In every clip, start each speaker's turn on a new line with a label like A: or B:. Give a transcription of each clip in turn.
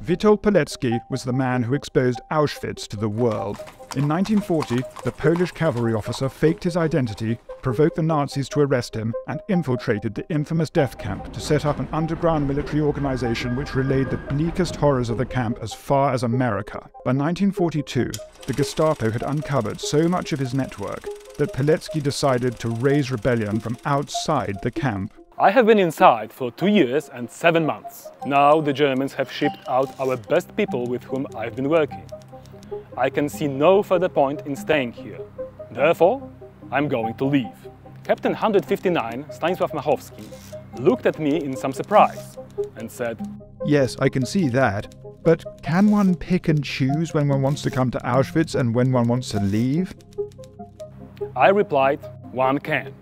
A: Witold Pilecki was the man who exposed Auschwitz to the world. In 1940, the Polish cavalry officer faked his identity, provoked the Nazis to arrest him, and infiltrated the infamous death camp to set up an underground military organization which relayed the bleakest horrors of the camp as far as America. By 1942, the Gestapo had uncovered so much of his network that Pilecki decided to raise rebellion from outside the camp.
B: I have been inside for 2 years and 7 months. Now the Germans have shipped out our best people with whom I've been working. I can see no further point in staying here. Therefore, I'm going to leave. Captain 159, Stanisław Machowski, looked at me in some surprise and said,
A: "Yes, I can see that. But can one pick and choose when one wants to come to Auschwitz and when one wants to leave?"
B: I replied, "One can."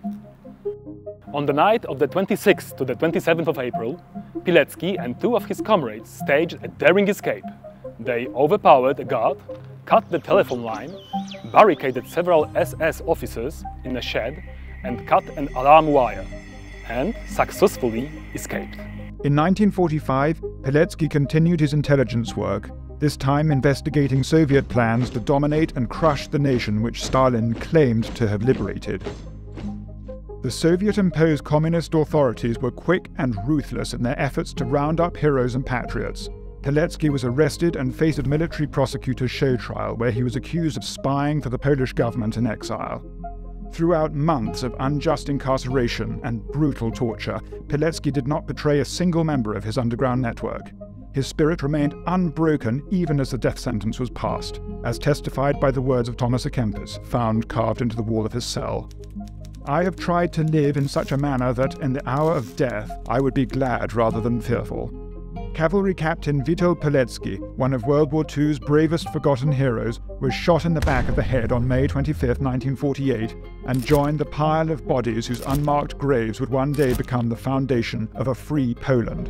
B: On the night of the 26th to the 27th of April, Pilecki and 2 of his comrades staged a daring escape. They overpowered a guard, cut the telephone line, barricaded several SS officers in a shed, and cut an alarm wire, and successfully escaped.
A: In 1945, Pilecki continued his intelligence work, this time investigating Soviet plans to dominate and crush the nation which Stalin claimed to have liberated. The Soviet-imposed communist authorities were quick and ruthless in their efforts to round up heroes and patriots. Pilecki was arrested and faced a military prosecutor's show trial where he was accused of spying for the Polish government in exile. Throughout months of unjust incarceration and brutal torture, Pilecki did not betray a single member of his underground network. His spirit remained unbroken even as the death sentence was passed, as testified by the words of Thomas à Kempis, found carved into the wall of his cell. "I have tried to live in such a manner that, in the hour of death, I would be glad rather than fearful." Cavalry Captain Witold Pilecki, one of World War II's bravest forgotten heroes, was shot in the back of the head on May 25, 1948, and joined the pile of bodies whose unmarked graves would one day become the foundation of a free Poland.